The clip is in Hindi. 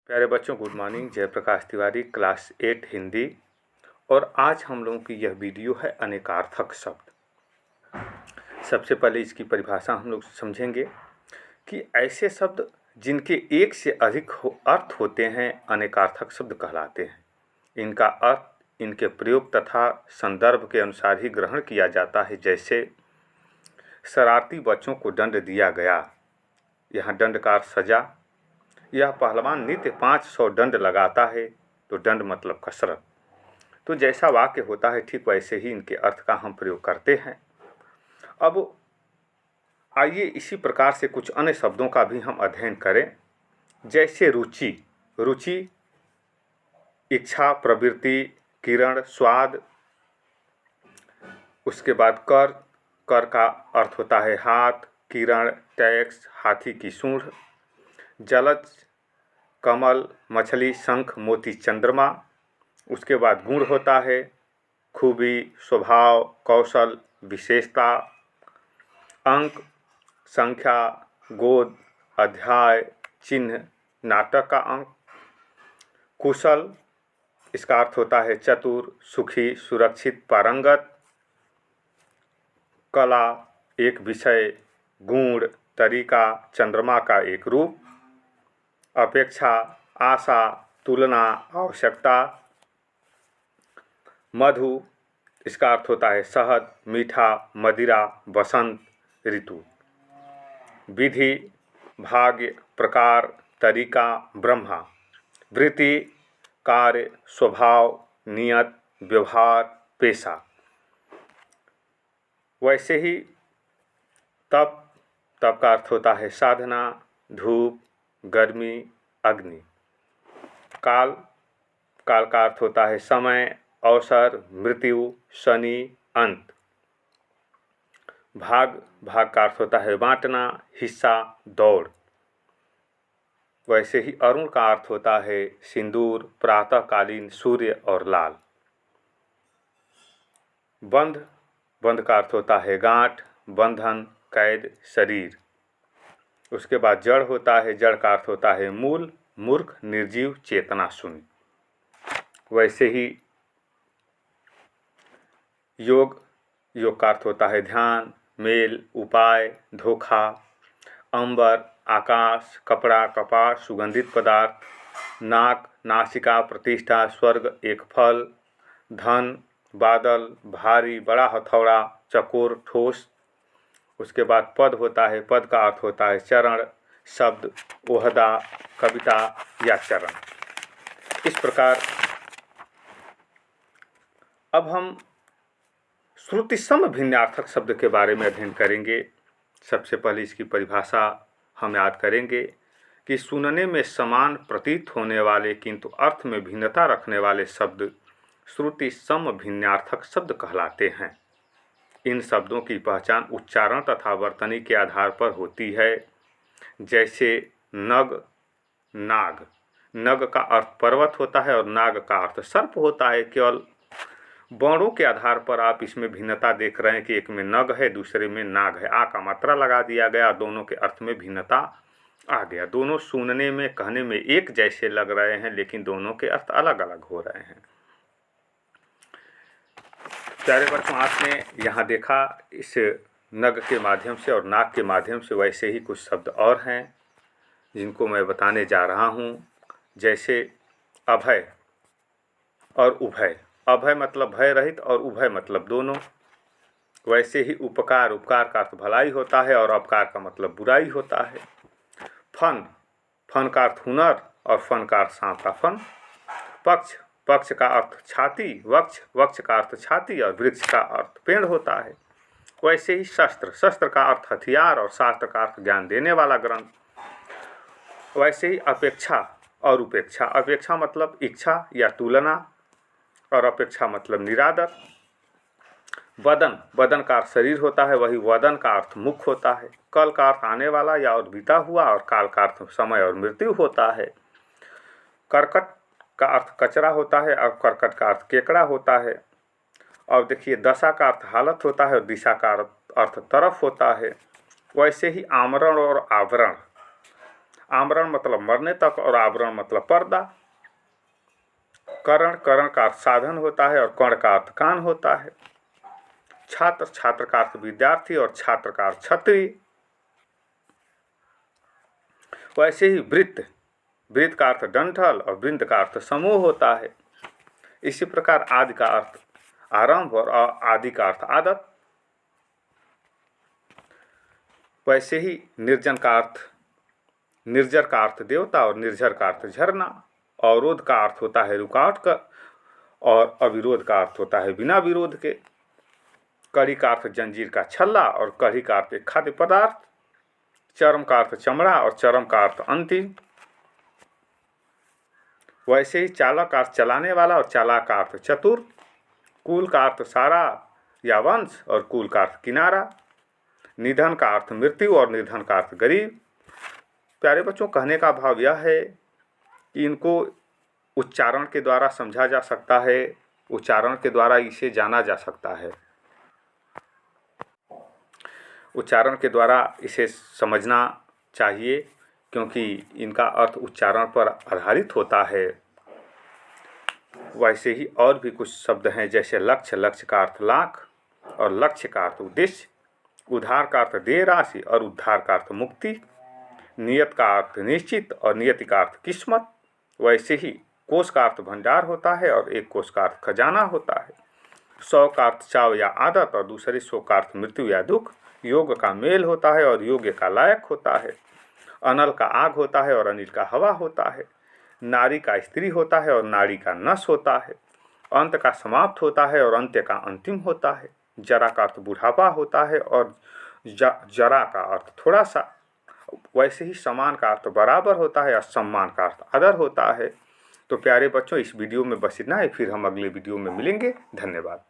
प्यारे बच्चों, good morning. Jayprakash Tiwari, class 8 Hindi. और आज हम लोगों की यह वीडियो है अनेकार्थक शब्द। सबसे पहले इसकी परिभाषा हम लोग समझेंगे कि ऐसे शब्द जिनके एक से अधिक अर्थ होते हैं अनेकार्थक शब्द कहलाते हैं। इनका अर्थ इनके प्रयोग तथा संदर्भ के अनुसार ही ग्रहण किया जाता है। जैसे शरारती बच्चों को दंड दिया गया, यहाँ दंड का अर्थ सजा। यह पहलवान नित्य 500 दंड लगाता है, तो दंड मतलब कसरत। तो जैसा वाक्य होता है ठीक वैसे ही इनके अर्थ का हम प्रयोग करते हैं। अब आइए इसी प्रकार से कुछ अन्य शब्दों का भी हम अध्ययन करें। जैसे रुचि, रुचि इच्छा, प्रवृत्ति, किरण, स्वाद। उसके बाद कर, कर का अर्थ होता है हाथ, किरण, टैक्स, हाथी की सूंढ़। जलज, कमल, मछली, शंख, मोती, चंद्रमा। उसके बाद गुण होता है खूबी, स्वभाव, कौशल, विशेषता। अंक, संख्या, गोद, अध्याय, चिन्ह, नाटक का अंक। कुशल, इसका अर्थ होता है चतुर, सुखी, सुरक्षित, पारंगत। कला, एक विषय, गुण, तरीका, चंद्रमा का एक रूप। अपेक्षा, आशा, तुलना, आवश्यकता। मधु, इसका अर्थ होता है शहद, मीठा, मदिरा, बसंत, ऋतु। विधि, भाग्य, प्रकार, तरीका, ब्रह्मा। वृत्ति, कार्य, स्वभाव, नियत, व्यवहार, पेशा। वैसे ही तप, तप का अर्थ होता है साधना, धूप, गर्मी, अग्नि। काल, काल का अर्थ होता है समय, अवसर, मृत्यु, शनि, अंत। भाग, भाग का अर्थ होता है बांटना, हिस्सा, दौड़। वैसे ही अरुण का अर्थ होता है सिंदूर, प्रातःकालीन सूर्य और लाल। बंध, बंध का अर्थ होता है गांठ, बंधन, कैद, शरीर। उसके बाद जड़ होता है, जड़ का अर्थ होता है मूल, मूर्ख, निर्जीव, चेतना शून्य। वैसे ही योग, योग का अर्थ होता है ध्यान, मेल, उपाय, धोखा। अंबर, आकाश, कपड़ा, कपास, सुगंधित पदार्थ। नाक, नासिका, प्रतिष्ठा, स्वर्ग, एक फल। धन, बादल, भारी, बड़ा हथौड़ा, चकोर, ठोस। उसके बाद पद होता है, पद का अर्थ होता है चरण, शब्द, ओहदा, कविता या चरण। इस प्रकार अब हम श्रुति सम भिन्नार्थक शब्द के बारे में अध्ययन करेंगे। सबसे पहले इसकी परिभाषा हम याद करेंगे कि सुनने में समान प्रतीत होने वाले किंतु अर्थ में भिन्नता रखने वाले शब्द श्रुति सम भिन्नार्थक शब्द कहलाते हैं। इन शब्दों की पहचान उच्चारण तथा वर्तनी के आधार पर होती है। जैसे नग, नाग। नग का अर्थ पर्वत होता है और नाग का अर्थ सर्प होता है। केवल वर्णों के आधार पर आप इसमें भिन्नता देख रहे हैं कि एक में नग है, दूसरे में नाग है। आ का मात्रा लगा दिया गया, दोनों के अर्थ में भिन्नता आ गया। दोनों सुनने में, कहने में एक जैसे लग रहे हैं, लेकिन दोनों के अर्थ अलग अलग हो रहे हैं। प्यारे बच्चों, आपने यहाँ देखा इस नग के माध्यम से और नाग के माध्यम से, वैसे ही कुछ शब्द और हैं जिनको मैं बताने जा रहा हूँ। जैसे अभय और उभय। अभय मतलब भय रहित और उभय मतलब दोनों। वैसे ही उपकार, उपकार का अर्थ भलाई होता है और अपकार का मतलब बुराई होता है। फन, फन का अर्थ हुनर और फन का अर्थ सांप का फन। पक्ष, पक्ष का अर्थ छाती, वक्ष, वक्ष का अर्थ छाती और वृक्ष का अर्थ पेड़ होता है। वैसे ही शस्त्र, शस्त्र का अर्थ हथियार और शास्त्र का अर्थ ज्ञान देने वाला ग्रंथ। वैसे ही अपेक्षा और उपेक्षा। अपेक्षा मतलब इच्छा या तुलना और अपेक्षा मतलब निरादर। वदन, वदन का अर्थ शरीर होता है, वही वदन का अर्थ मुख होता है। कल का अर्थ आने वाला या और बीता हुआ और काल का अर्थ समय और मृत्यु होता है। करकट का अर्थ कचरा होता है और करकट का अर्थ केकड़ा होता है। और देखिए, दशा का अर्थ हालत होता है और दिशा का अर्थ तरफ होता है। वैसे ही आमरण और आवरण। आमरण मतलब मरने तक और आवरण मतलब पर्दा। करण, करण का अर्थ साधन होता है और कर्ण का अर्थ कान होता है। छात्र, छात्र का अर्थ विद्यार्थी और छात्र का अर्थ छत्री। वैसे ही वृत्त, वृत्त का अर्थ डंठल और वृंद का अर्थ समूह होता है। इसी प्रकार आदि का अर्थ आरंभ और आदि का अर्थ आदत। वैसे ही निर्जन का अर्थ, निर्जर का अर्थ देवता और निर्झर का अर्थ झरना। अवरोध का अर्थ होता है रुकावट का और अविरोध का अर्थ होता है बिना विरोध के। कड़ी का अर्थ जंजीर का छल्ला और कड़ी का अर्थ एक खाद्य पदार्थ। चरम का अर्थ चमड़ा और चरम का अर्थ अंतिम। वैसे ही चालक का अर्थ चलाने वाला और चालाक का अर्थ चतुर। कुल का अर्थ सारा या वंश और कुल का अर्थ किनारा। निधन का अर्थ मृत्यु और निर्धन का अर्थ गरीब। प्यारे बच्चों, कहने का भाव यह है कि इनको उच्चारण के द्वारा समझा जा सकता है, उच्चारण के द्वारा इसे जाना जा सकता है, उच्चारण के द्वारा इसे समझना चाहिए, क्योंकि इनका अर्थ उच्चारण पर आधारित होता है। वैसे ही और भी कुछ शब्द हैं, जैसे लक्ष्य, लक्ष्य का अर्थ लाख और लक्ष्य का अर्थ उद्देश्य। उधार का अर्थ देय राशि और उद्धार का अर्थ मुक्ति। नियत का अर्थ निश्चित और नियति का अर्थ किस्मत। वैसे ही कोश का अर्थ भंडार होता है और एक कोश का अर्थ खजाना होता है। 100 का अर्थ चाव या आदत और दूसरे 100 का अर्थ मृत्यु या दुख। योग का मेल होता है और योग्य का लायक होता है। अनल का आग होता है और अनिल का हवा होता है। नारी का स्त्री होता है और नाड़ी का नस होता है। अंत का समाप्त होता है और अंत्य का अंतिम होता है। जरा का अर्थ बुढ़ापा होता है और जरा का अर्थ थोड़ा सा। वैसे ही समान का अर्थ बराबर होता है और सम्मान का अर्थ आदर होता है। तो प्यारे बच्चों, इस वीडियो में बस इतना है, फिर हम अगले वीडियो में मिलेंगे। धन्यवाद।